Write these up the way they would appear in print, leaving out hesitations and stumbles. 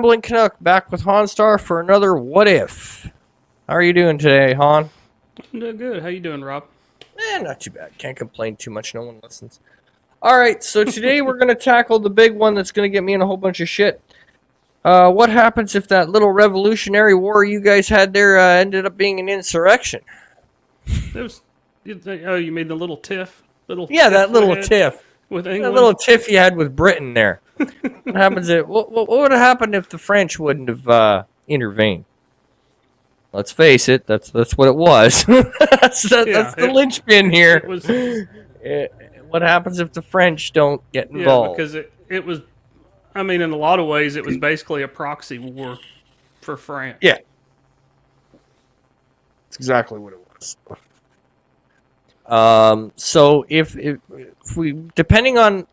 Rambling Canuck back with Honstar for another What If. How are you doing today, Han? I'm doing good. How you doing, Rob? Not too bad. Can't complain too much. No one listens. All right, so today we're going to tackle the big one that's going to get me in a whole bunch of shit. What happens if that little revolutionary war you guys had there ended up being an insurrection? It was. Oh, you made the little tiff, Yeah, that we little had tiff. with That England. little tiff you had with Britain there. What happens if, what would have happened if the French wouldn't have intervened? Let's face it, that's what it was. that's Yeah, the linchpin it here. was. Eh, what happens if the French don't get Yeah, involved? because it was. I mean, in a lot of ways, it was basically a proxy war for France. Yeah, that's exactly what it was. So if we depending on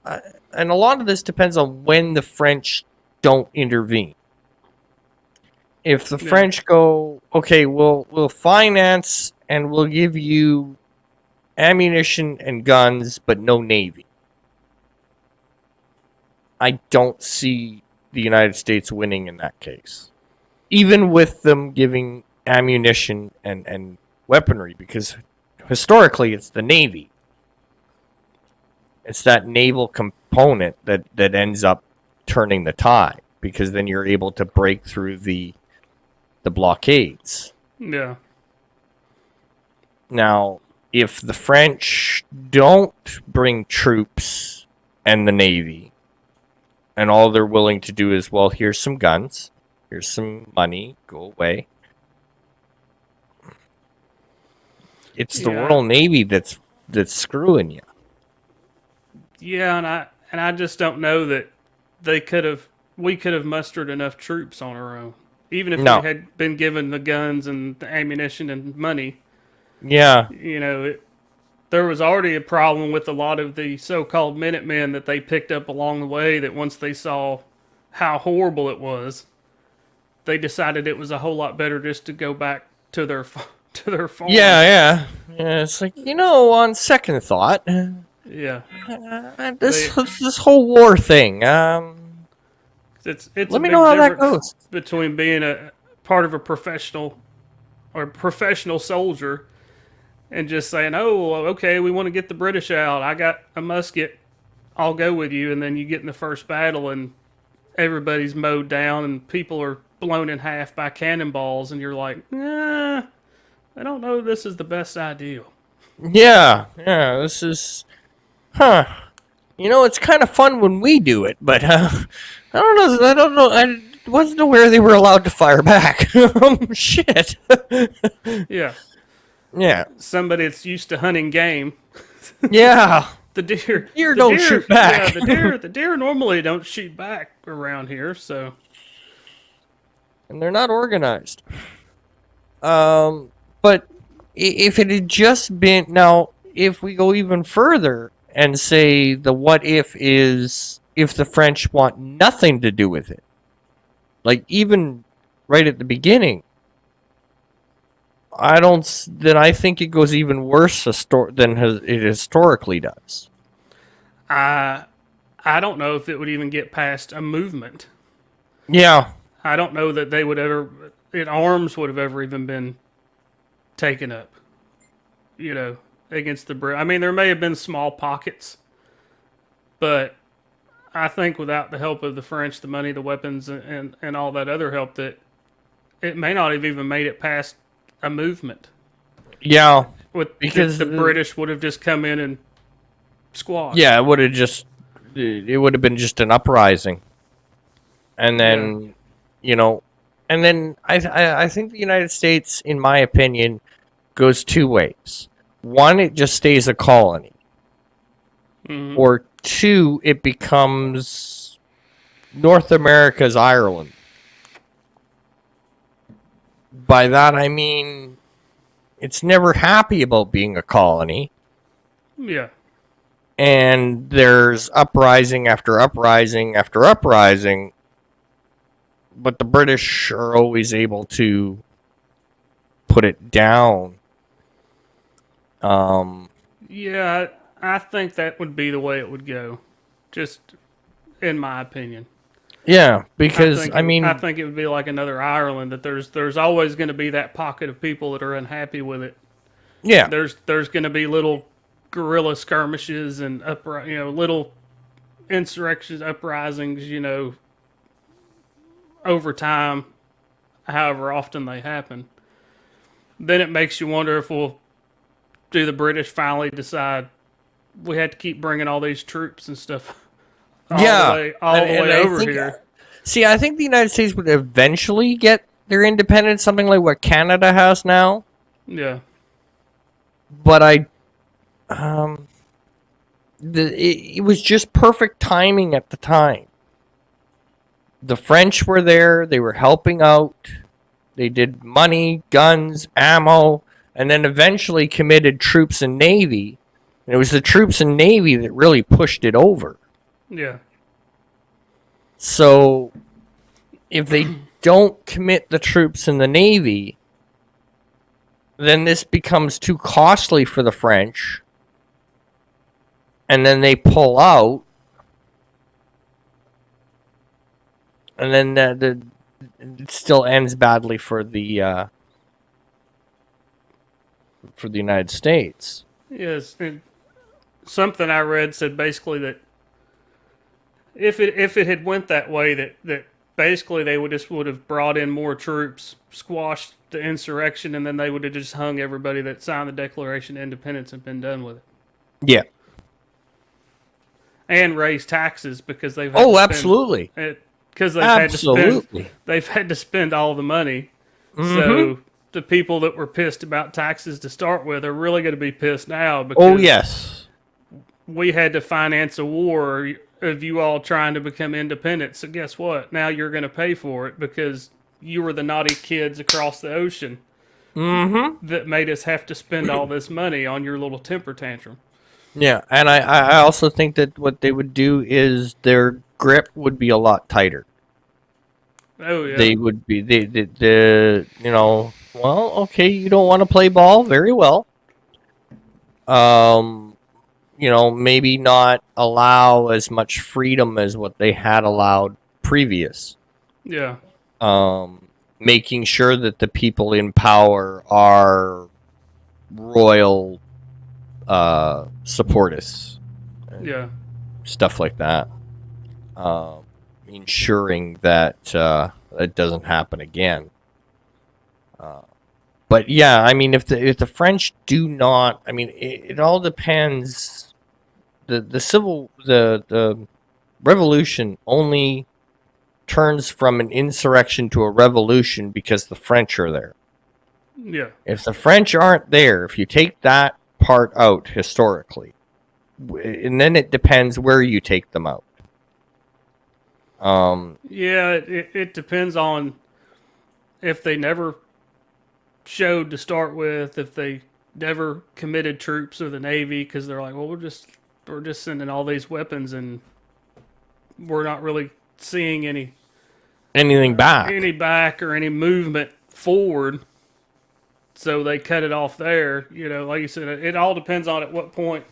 and a lot of this depends on when the French don't intervene. If the Yeah, French go, okay, we'll finance and we'll give you ammunition and guns, but no navy. I don't see the United States winning in that case, even with them giving ammunition and weaponry, because historically it's the navy. It's that naval component that ends up turning the tide, because then you're able to break through the blockades. yeah, Now, if the French don't bring troops and the navy, and all they're willing to do is, well, here's some guns, here's some money, go away. It's the yeah, Royal Navy that's screwing you. yeah. And I just don't know that they could have. We could have mustered enough troops on our own, even if we No. had been given the guns and the ammunition and money. Yeah. There was already a problem with a lot of the so-called Minutemen that they picked up along the way. That once they saw how horrible it was, they decided it was a whole lot better just to go back to their to their Yeah, farms. yeah. Yeah, it's like, on second thought, Yeah, this they this whole war thing, it's a let me know big how that difference goes. between being a part of a professional soldier and just saying, "Oh, okay, we want to get the British out. I got a musket. I'll go with you." And then you get in the first battle and everybody's mowed down and people are blown in half by cannonballs, and you're like, "Nah, I don't know. This is the best idea." Yeah, yeah, this is, huh. It's kind of fun when we do it, but I don't know. I wasn't aware they were allowed to fire back. Shit. Yeah, Yeah, somebody that's used to hunting game. yeah. The deer, Deer the don't deer, shoot yeah, back. the deer normally don't shoot back around here. So And they're not organized. But if it had just been now, if we go even further and say the what if is if the French want nothing to do with it, like even right at the beginning, then I think it goes even worse than it historically does. I I don't know if it would even get past a movement. Yeah, I don't know that they would ever, that arms would have ever even been taken up. You know, against the Brit. I mean, there may have been small pockets, but I think without the help of the French, the money, the weapons, and all that other help, that it may not have even made it past a movement. yeah, With because the British would have just come in and squashed. yeah, it would have been just an uprising, and Yeah, then you know, and then I think the United States, in my opinion, goes two ways. One, it just stays a colony, hmm, or two, it becomes North America's Ireland. By that I mean it's never happy about being a colony, yeah, and there's uprising after uprising after uprising, but the British are always able to put it down. Um, yeah. I think that would be the way it would go, just in my opinion. Yeah, because I mean, I think it would be like another Ireland. That there's always going to be that pocket of people that are unhappy with it. yeah, There's going to be little guerrilla skirmishes and little insurrections, uprisings. Over time, however often they happen. Then it makes you wonder if do the British finally decide we had to keep bringing all these troops and stuff yeah, all the way I over think, here. see, I think the United States would eventually get their independence, something like what Canada has now. Yeah, But it was just perfect timing at the time. The French were there; they were helping out. They did money, guns, ammo, and then eventually committed troops and navy. And it was the troops and navy that really pushed it over. yeah, So if they don't commit the troops in the navy, then this becomes too costly for the French. And then they pull out. And then it still ends badly for the United States. yes. And something I read said basically that if it had went that way, that basically they would have brought in more troops, squashed the insurrection, and then they would have just hung everybody that signed the Declaration of Independence and been done with it. Yeah. And raise taxes because they've absolutely. Because they've had to spend all the money. So the people that were pissed about taxes to start with are really going to be pissed now because Yes. we had to finance a war of you all trying to become independent. So guess what? Now you're going to pay for it because you were the naughty kids across the ocean that made us have to spend all this money on your little temper tantrum. Yeah, and I also think that what they would do is their grip would be a lot tighter. Oh yeah. They would be well, okay, you don't want to play ball, very well. Maybe not allow as much freedom as what they had allowed previous. Yeah. Making sure that the people in power are royal supporters. Yeah. Stuff like that. Ensuring that it doesn't happen again. But yeah, I mean, if the French do not, I mean, it all depends. The revolution only turns from an insurrection to a revolution because the French are there. Yeah. If the French aren't there, if you take that part out historically, and then it depends where you take them out. Yeah, it depends on if they never showed to start with, if they never committed troops or the Navy because they're like, well, we're just sending all these weapons and we're not really seeing anything back, or any movement forward. So they cut it off there. Like you said, it all depends on at what point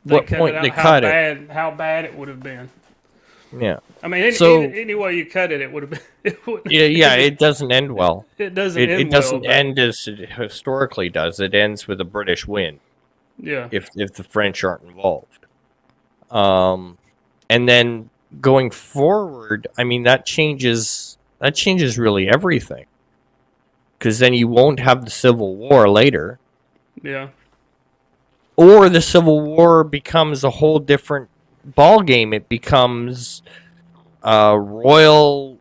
they cut it, how bad it would have been. Yeah. I mean, any way you cut it, it would have been. It doesn't end well. It doesn't. It doesn't end as it historically does. It ends with a British win. Yeah. If the French aren't involved. And then going forward, I mean that changes really everything. Because then you won't have the Civil War later. Yeah. Or the Civil War becomes a whole different ball game. It becomes royal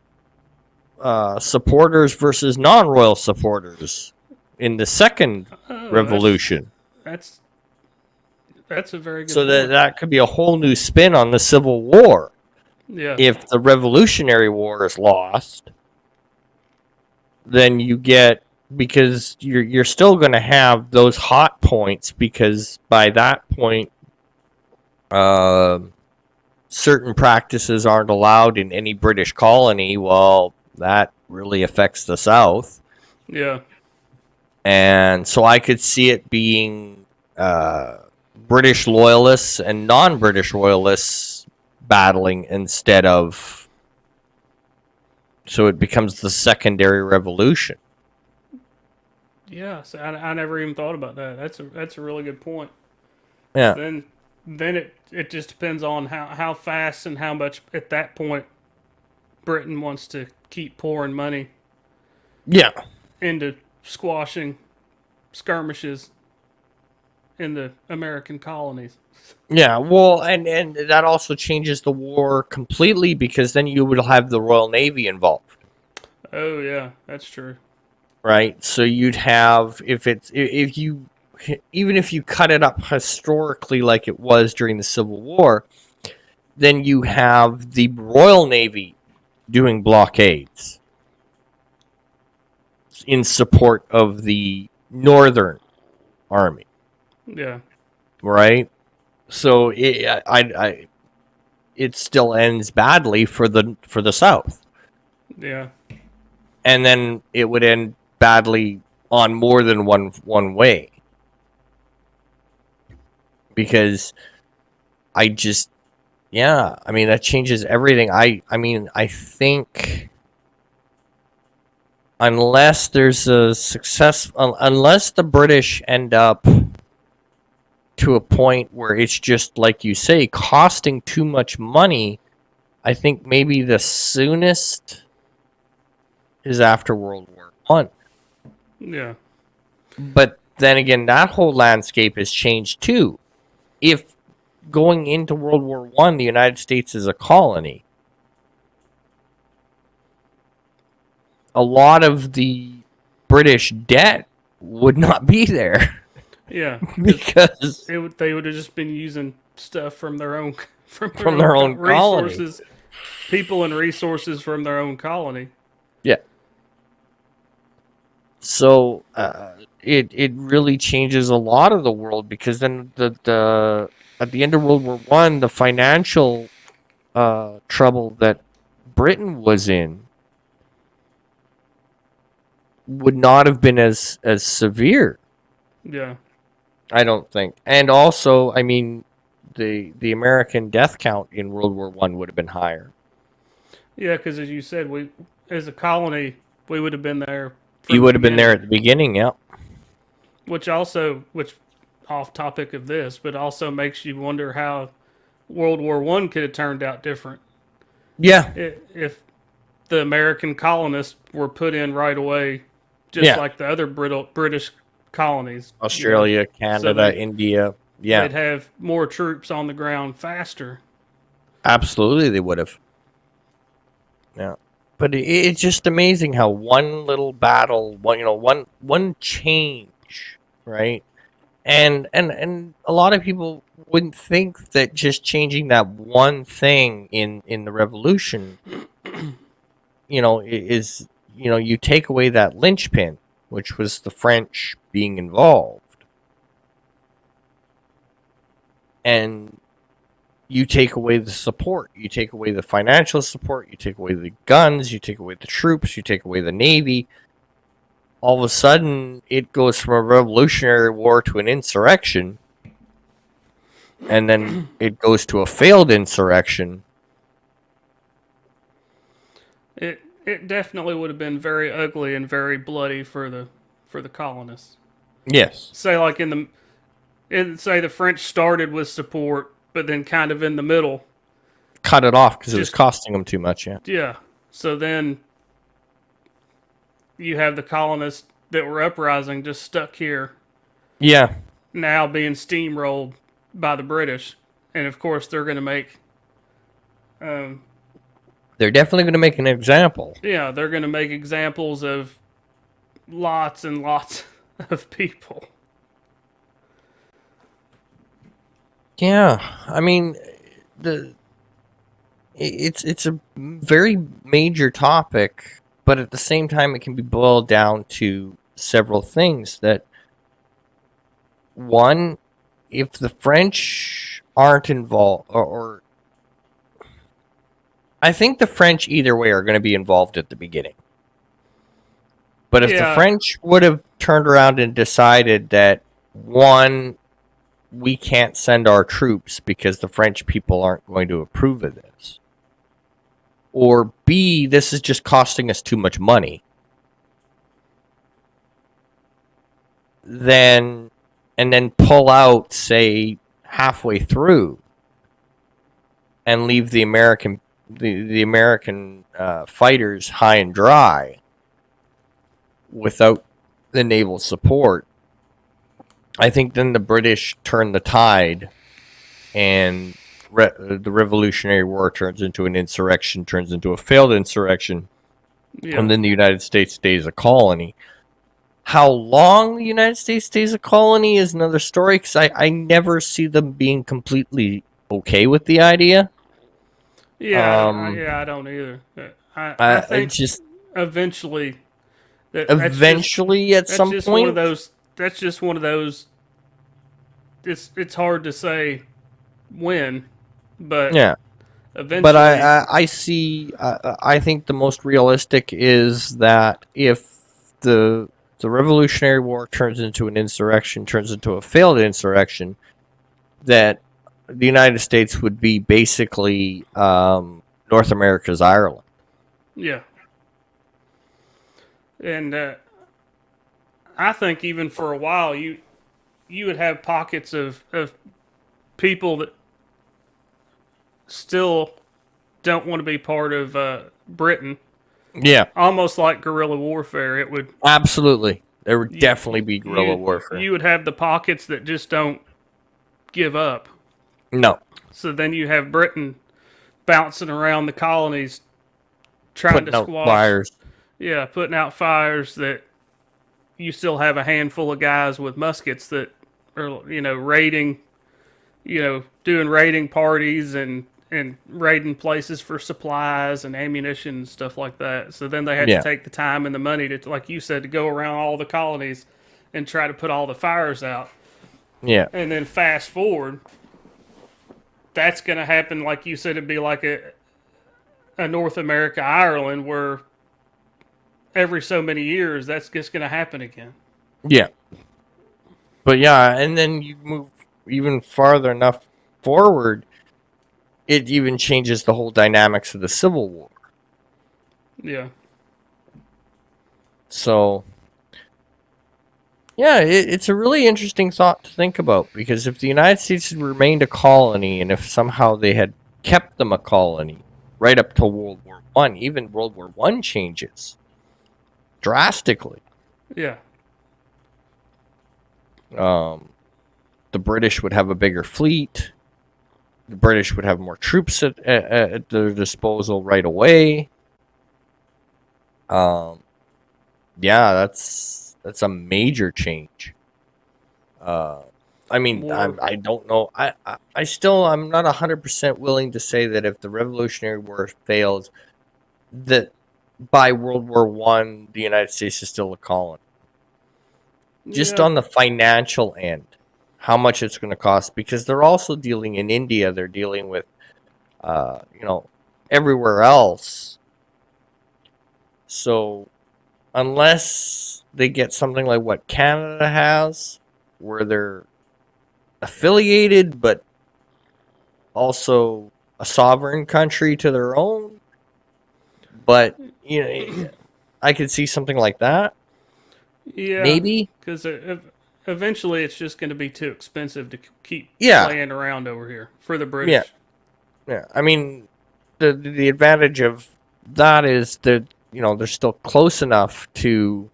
supporters versus non-royal supporters in the second revolution. That's a very good. So that could be a whole new spin on the Civil War. Yeah. If the Revolutionary War is lost, then you get, because you're still going to have those hot points, because by that point certain practices aren't allowed in any British colony. Well, that really affects the South. Yeah. And so I could see it being British loyalists and non-British loyalists battling instead of So it becomes the secondary revolution. Yeah, so I never even thought about that. That's a really good point. Yeah. Then it just depends on how fast and how much at that point Britain wants to keep pouring money Yeah. into squashing skirmishes in the American colonies. Yeah, well, and that also changes the war completely because then you would have the Royal Navy involved, Oh yeah, that's true. right? So you'd have if you even if you cut it up historically like it was during the Civil War, then you have the Royal Navy doing blockades in support of the Northern Army, Yeah, right? So it still ends badly for the South. yeah, And then it would end badly on more than one way because I just I mean that changes everything. I mean I think unless there's a unless the British end up to a point where it's just like you say costing too much money, I think maybe the soonest is after World War One. yeah, But then again, that whole landscape has changed too. If going into World War One, the United States is a colony, a lot of the British debt would not be there yeah. because They would have just been using stuff from their own from their own colony. resources, people and resources from their own colony. Yeah. So it really changes a lot of the world because then the at the end of World War One, the financial trouble that Britain was in would not have been as severe. Yeah, I don't think. And also, I mean, the American death count in World War One would have been higher. yeah. Because as you said, we as a colony, we would have been there. From You the would have been there beginning. at the beginning, yeah. Which off topic of this, but also makes you wonder how World War One could have turned out different Yeah, if the American colonists were put in right away, just yeah. like the other British colonies. Australia, So Canada, India. Yeah, they'd have more troops on the ground faster. absolutely, they would have. Yeah, but it's just amazing how one little battle, one change, right? And a lot of people wouldn't think that just changing that one thing in the revolution, is you take away that linchpin, which was the French being involved, and you take away the support, you take away the financial support, you take away the guns, you take away the troops, you take away the navy. All of a sudden, it goes from a revolutionary war to an insurrection, and then it goes to a failed insurrection. It definitely would have been very ugly and very bloody for the colonists. Yes, Say like say the French started with support, but then kind of in the middle. cut it off because it was Just costing them too much. Yeah, yeah. So then you have the colonists that were uprising just stuck here yeah, now being steamrolled by the British, and of course they're going to make, they're definitely going to make an example. yeah, they're going to make examples of lots and lots of people. Yeah, I mean, the it's a very major topic, but at the same time, it can be boiled down to several things. That one, if the French aren't involved, or I think the French either way are going to be involved at the beginning. But if the Yeah. French would have turned around and decided that one, we can't send our troops because the French people aren't going to approve of this. or B, this is just costing us too much money, then pull out, say, halfway through, and leave the American fighters high and dry without the naval support. I think then the British turn the tide, and the Revolutionary War turns into an insurrection, turns into a failed insurrection, Yeah. and then the United States stays a colony. How long the United States stays a colony is another story, because I never see them being completely okay with the idea. I don't either. I I think just eventually eventually at that's some just one of point. those. That's just one of those. It's hard to say when, but Yeah, eventually, but I see. I think the most realistic is that if the Revolutionary War turns into an insurrection, turns into a failed insurrection, that the United States would be basically North America's Ireland. yeah. And I think even for a while, you would have pockets of people that still don't want to be part of Britain, Yeah, almost like guerrilla warfare. It would absolutely. There would definitely be guerrilla warfare. You would have the pockets that just don't give up. No, So then you have Britain bouncing around the colonies, trying putting to out squash. fires. Yeah, putting out fires that you still have a handful of guys with muskets that are, raiding, doing raiding parties and raiding places for supplies and ammunition and stuff like that. So then they had Yeah. to take the time and the money to, like you said, to go around all the colonies and try to put all the fires out. Yeah, And then fast forward, that's going to happen, like you said, it'd be like a North America Ireland, where every so many years that's just going to happen again. yeah. But yeah, and then you move even farther enough forward, it even changes the whole dynamics of the Civil War. Yeah. So, yeah, it's a really interesting thought to think about, because if the United States had remained a colony, and if somehow they had kept them a colony right up to World War One, even World War One changes drastically. Yeah. The British would have a bigger fleet. The British would have more troops at their disposal right away. Yeah, that's a major change. I mean, More- I don't know. I still, I'm not 100% willing to say that if the Revolutionary War fails, that by World War One, the United States is still a colony. Just Yeah. on the financial end, how much it's going to cost, because they're also dealing in India. They're dealing with, everywhere else. So, unless they get something like what Canada has, where they're affiliated but also a sovereign country to their own, but I could see something like that. Yeah. Maybe. Because eventually it's just going to be too expensive to keep Yeah. playing around over here for the British. Yeah. I mean, the advantage of that is that they're still close enough to,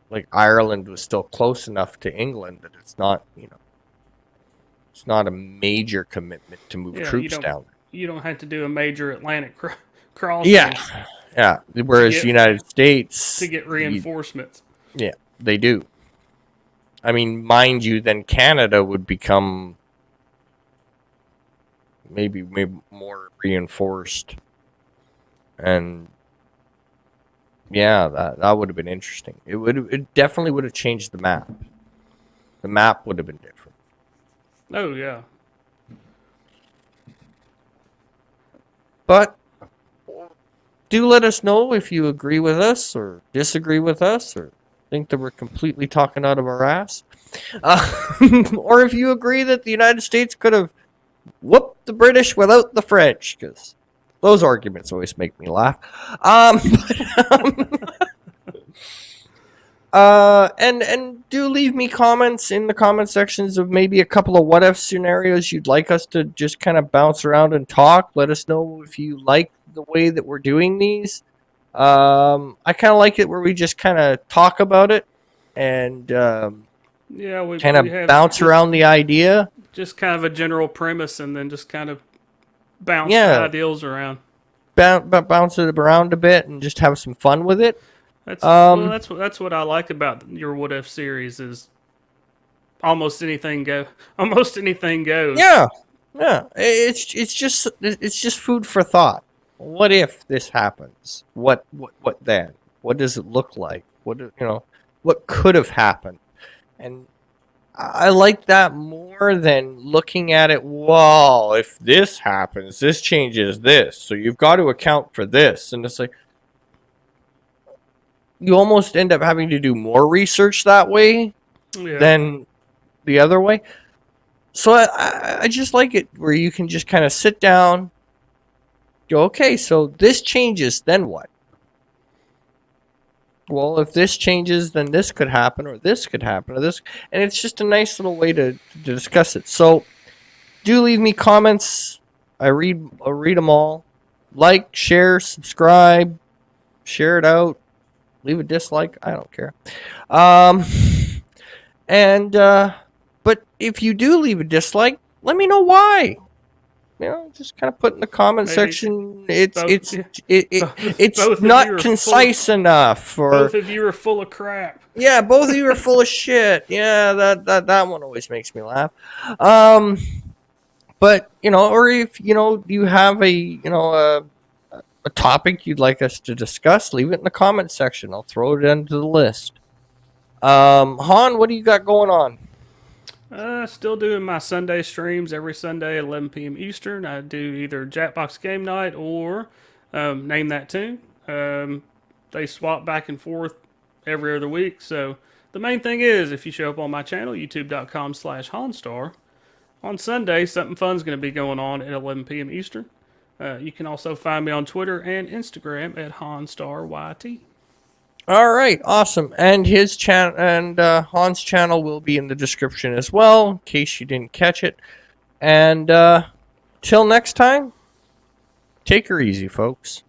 like Ireland was still close enough to England that it's not it's not a major commitment to move Yeah, troops down. You don't have to do a major Atlantic crossing Yeah. Whereas get- the United States, to get reinforcements. they do. I mean, mind you, then Canada would become maybe more reinforced, and yeah, that would have been interesting. It definitely would have changed the map. The map would have been different. Oh, yeah. But do let us know if you agree with us or disagree with us, or think that we're completely talking out of our ass. Or if you agree that the United States could have whooped the British without the French, because Those arguments always make me laugh. And do leave me comments in the comment sections of maybe a couple of what if scenarios you'd like us to just kind of bounce around and talk. Let us know if you like the way that we're doing these. I kind of like it where we just kind of talk about it and Yeah, we kind we of have bounce around the idea. just kind of a general premise, and then just kind of bounce Yeah. the ideals around. Bounce it around a bit and just have some fun with it. That's Um, that's what I like about your What If series is almost anything go. Almost anything goes. Yeah, yeah. It's just food for thought. What if this happens? What then? What does it look like? What could have happened? And I like that more than looking at it. Well, if this happens, this changes this. So you've got to account for this, and it's like you almost end up having to do more research that way Yeah. than the other way. So I just like it where you can just kind of sit down, go, okay, so this changes, then what? Well, if this changes, then this could happen, or this could happen, or this, and it's just a nice little way to discuss it. So do leave me comments. I read them all. Like, share, subscribe, share it out, leave a dislike. I don't care. And but if you do leave a dislike, let me know why. Just kind of put in the comment Maybe section. It's both- it's yeah. it's Both of you not are concise enough, or Both of you are full of crap. yeah, both of you are full of shit. Yeah, that one always makes me laugh. But or if you have a topic you'd like us to discuss, leave it in the comment section. I'll throw it into the list. Han, what do you got going on? Still doing my Sunday streams every Sunday at 11 p.m. Eastern. I do either Jackbox Game Night or Name That Tune. They swap back and forth every other week. So the main thing is, if you show up on my channel, youtube.com/Hawnstar, on Sunday, something fun's going to be going on at 11 p.m. Eastern. You can also find me on Twitter and Instagram at HawnstarYT. All right, awesome. And his channel and Han's channel will be in the description as well, in case you didn't catch it. And till next time, take her easy, folks.